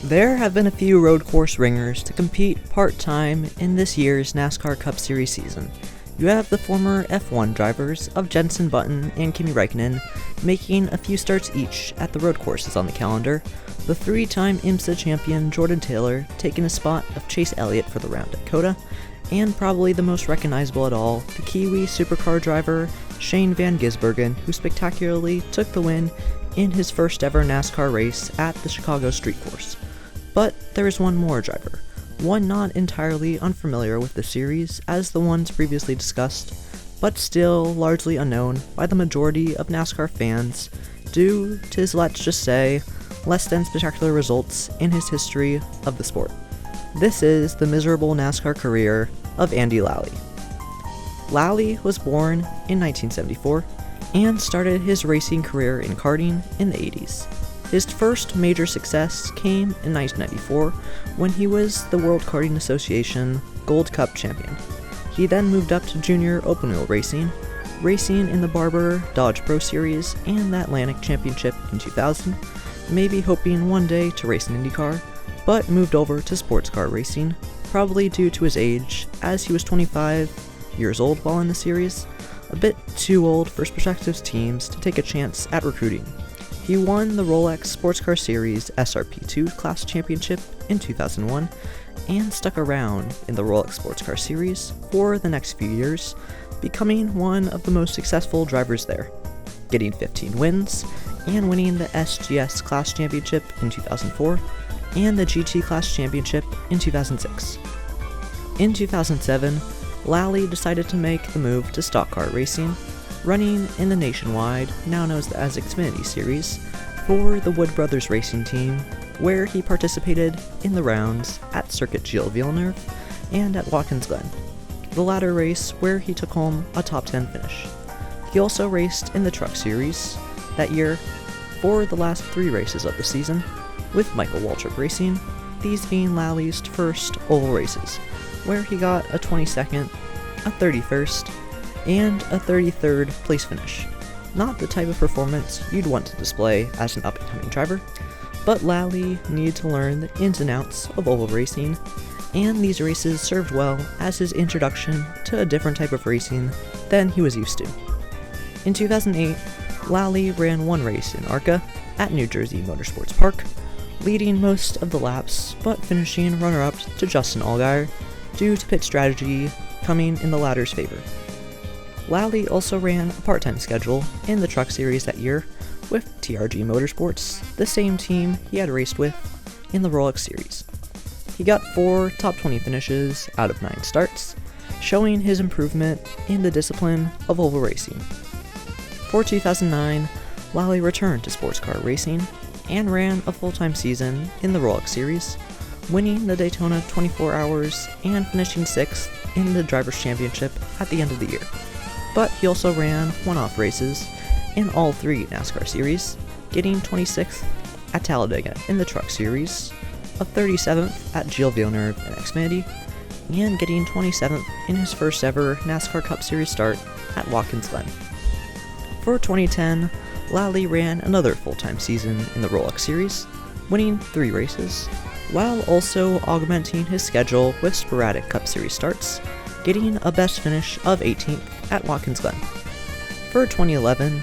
There have been a few road course ringers to compete part-time in this year's NASCAR Cup Series season. You have the former F1 drivers of Jenson Button and Kimi Räikkönen making a few starts each at the road courses on the calendar, the three-time IMSA champion Jordan Taylor taking a spot of Chase Elliott for the round at COTA, and probably the most recognizable at all, the Kiwi supercar driver Shane Van Gisbergen, who spectacularly took the win in his first ever NASCAR race at the Chicago Street Course. But there is one more driver, one not entirely unfamiliar with the series as the ones previously discussed, but still largely unknown by the majority of NASCAR fans due to his, let's just say, less than spectacular results in his history of the sport. This is the miserable NASCAR career of Andy Lally. Lally was born in 1974 and started his racing career in karting in the 80s. His first major success came in 1994 when he was the World Karting Association Gold Cup champion. He then moved up to junior open wheel racing, racing in the Barber Dodge Pro Series and the Atlantic Championship in 2000, maybe hoping one day to race an IndyCar, but moved over to sports car racing, probably due to his age, as he was 25 years old while in the series, a bit too old for prospective teams to take a chance at recruiting. He won the Rolex Sports Car Series SRP2 Class Championship in 2001 and stuck around in the Rolex Sports Car Series for the next few years, becoming one of the most successful drivers there, getting 15 wins and winning the SGS Class Championship in 2004 and the GT Class Championship in 2006. In 2007, Lally decided to make the move to stock car racing, running in the nationwide, now known as Xfinity Series, for the Wood Brothers Racing Team, where he participated in the rounds at Circuit Gilles Villeneuve and at Watkins Glen, the latter race where he took home a top 10 finish. He also raced in the Truck Series that year for the last 3 races of the season, with Michael Waltrip Racing, these being Lally's first oval races, where he got a 22nd, a 31st, and a 33rd place finish. Not the type of performance you'd want to display as an up-and-coming driver, but Lally needed to learn the ins and outs of oval racing, and these races served well as his introduction to a different type of racing than he was used to. In 2008, Lally ran one race in ARCA at New Jersey Motorsports Park, leading most of the laps, but finishing runner-up to Justin Allgaier due to pit strategy coming in the latter's favor. Lally also ran a part-time schedule in the Truck Series that year with TRG Motorsports, the same team he had raced with in the Rolex Series. He got 4 top 20 finishes out of 9 starts, showing his improvement in the discipline of oval racing. For 2009, Lally returned to sports car racing and ran a full-time season in the Rolex Series, winning the Daytona 24 Hours and finishing 6th in the Drivers' Championship at the end of the year. But he also ran one-off races in all 3 NASCAR series, getting 26th at Talladega in the Truck Series, a 37th at Gilles Villeneuve in Xfinity, and getting 27th in his first ever NASCAR Cup Series start at Watkins Glen. For 2010, Lally ran another full-time season in the Rolex Series, winning 3 races, while also augmenting his schedule with sporadic Cup Series starts, getting a best finish of 18th at Watkins Glen. For 2011,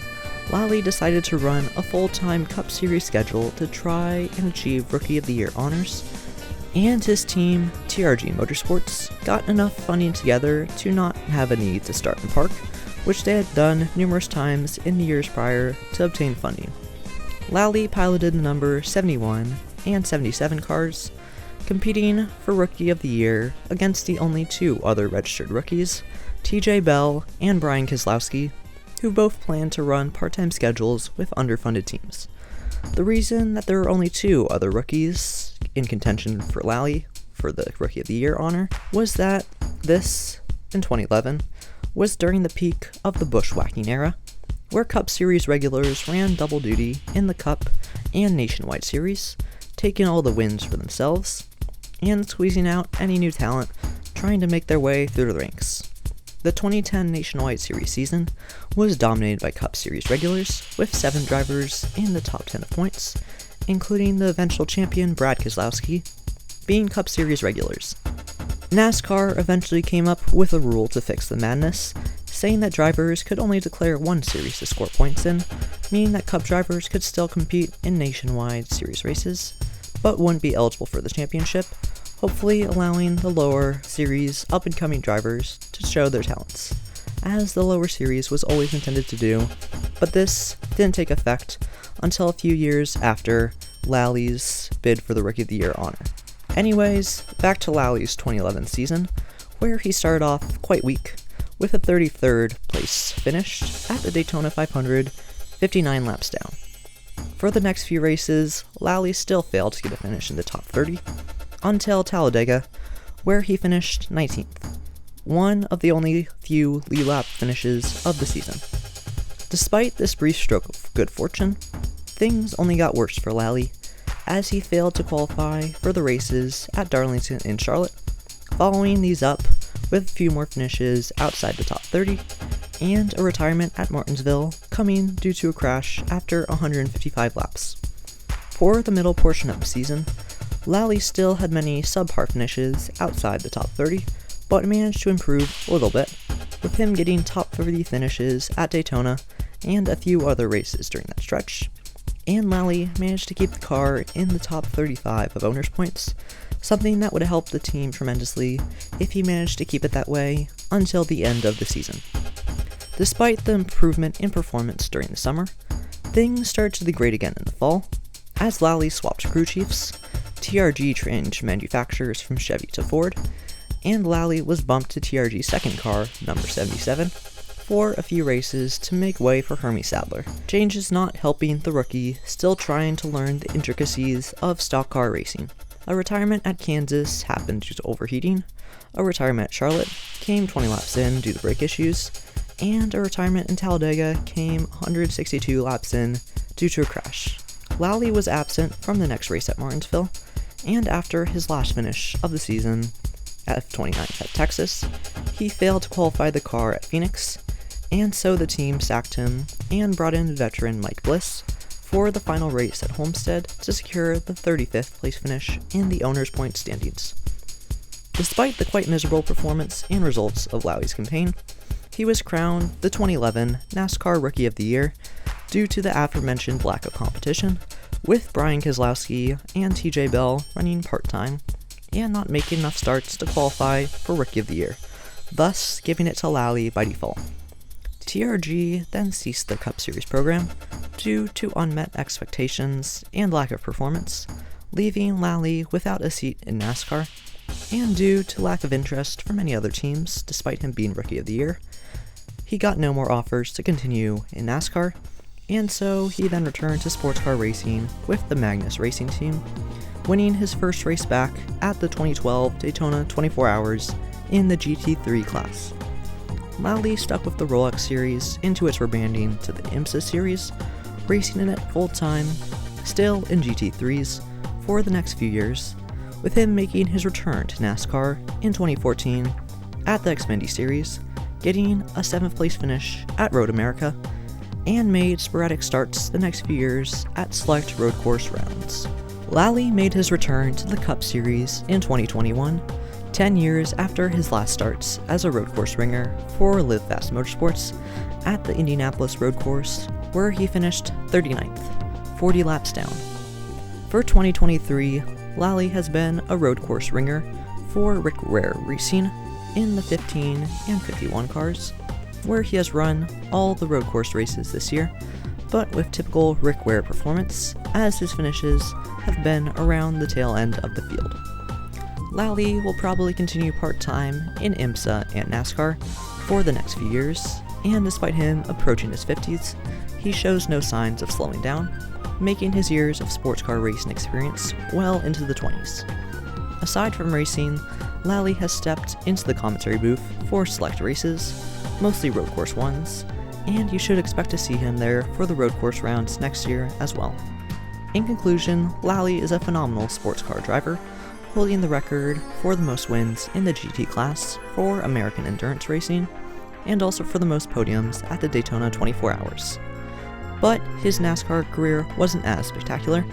Lally decided to run a full-time Cup Series schedule to try and achieve Rookie of the Year honors, and his team, TRG Motorsports, got enough funding together to not have a need to start and park, which they had done numerous times in the years prior to obtain funding. Lally piloted the number 71 and 77 cars, competing for Rookie of the Year against the only 2 other registered rookies, TJ Bell and Brian Keselowski, who both planned to run part-time schedules with underfunded teams. The reason that there were only 2 other rookies in contention for Lally for the Rookie of the Year honor was that this, in 2011, was during the peak of the bushwhacking era, where Cup Series regulars ran double duty in the Cup and Nationwide Series, taking all the wins for themselves, and squeezing out any new talent trying to make their way through the ranks. The 2010 Nationwide Series season was dominated by Cup Series regulars, with 7 drivers in the top 10 of points, including the eventual champion Brad Keselowski, being Cup Series regulars. NASCAR eventually came up with a rule to fix the madness, saying that drivers could only declare one series to score points in, meaning that Cup drivers could still compete in nationwide series races, but wouldn't be eligible for the championship, hopefully allowing the lower series up-and-coming drivers to show their talents, as the lower series was always intended to do, but this didn't take effect until a few years after Lally's bid for the Rookie of the Year honor. Anyways, back to Lally's 2011 season, where he started off quite weak, with a 33rd place finish at the Daytona 500, 59 laps down. For the next few races, Lally still failed to get a finish in the top 30, until Talladega, where he finished 19th, one of the only few lead lap finishes of the season. Despite this brief stroke of good fortune, things only got worse for Lally, as he failed to qualify for the races at Darlington and Charlotte, following these up with a few more finishes outside the top 30, and a retirement at Martinsville coming due to a crash after 155 laps. For the middle portion of the season, Lally still had many subpar finishes outside the top 30, but managed to improve a little bit, with him getting top 30 finishes at Daytona and a few other races during that stretch, and Lally managed to keep the car in the top 35 of owners' points, something that would help the team tremendously if he managed to keep it that way until the end of the season. Despite the improvement in performance during the summer, things started to degrade again in the fall, as Lally swapped crew chiefs, TRG changed manufacturers from Chevy to Ford, and Lally was bumped to TRG's second car, number 77, for a few races to make way for Hermie Sadler. Changes not helping the rookie still trying to learn the intricacies of stock car racing. A retirement at Kansas happened due to overheating, a retirement at Charlotte came 20 laps in due to brake issues, and a retirement in Talladega came 162 laps in due to a crash. Lally was absent from the next race at Martinsville, and after his last finish of the season at 29th at Texas, he failed to qualify the car at Phoenix, and so the team sacked him and brought in veteran Mike Bliss for the final race at Homestead to secure the 35th place finish in the owners' point standings. Despite the quite miserable performance and results of Lally's campaign, he was crowned the 2011 NASCAR Rookie of the Year due to the aforementioned lack of competition, with Brian Keselowski and TJ Bell running part-time and not making enough starts to qualify for Rookie of the Year, thus giving it to Lally by default. TRG then ceased the Cup Series program due to unmet expectations and lack of performance, leaving Lally without a seat in NASCAR, and due to lack of interest from many other teams despite him being Rookie of the Year, he got no more offers to continue in NASCAR, and so he then returned to sports car racing with the Magnus Racing Team, winning his first race back at the 2012 Daytona 24 Hours in the GT3 class. Lally stuck with the Rolex series into its rebranding to the IMSA series, racing in it full-time, still in GT3s, for the next few years, with him making his return to NASCAR in 2014 at the Xfinity Series, getting a 7th place finish at Road America, and made sporadic starts the next few years at select road course rounds. Lally made his return to the Cup Series in 2021, 10 years after his last starts as a road course ringer for Live Fast Motorsports at the Indianapolis road course, where he finished 39th, 40 laps down. For 2023, Lally has been a road course ringer for Rick Ware Racing in the 15 and 51 cars, where he has run all the road course races this year, but with typical Rick Ware performance, as his finishes have been around the tail end of the field. Lally will probably continue part-time in IMSA and NASCAR for the next few years, and despite him approaching his 50s, he shows no signs of slowing down, making his years of sports car racing experience well into the 20s. Aside from racing, Lally has stepped into the commentary booth for select races, mostly road course ones, and you should expect to see him there for the road course rounds next year as well. In conclusion, Lally is a phenomenal sports car driver, holding the record for the most wins in the GT class for American endurance racing, and also for the most podiums at the Daytona 24 Hours. But his NASCAR career wasn't as spectacular,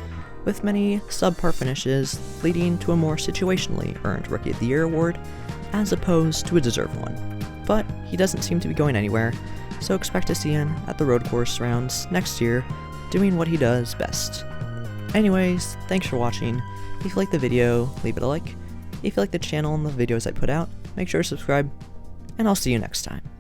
with many subpar finishes leading to a more situationally earned Rookie of the Year award, as opposed to a deserved one. But he doesn't seem to be going anywhere, so expect to see him at the road course rounds next year, doing what he does best. Anyways, thanks for watching. If you like the video, leave it a like. If you like the channel and the videos I put out, make sure to subscribe, and I'll see you next time.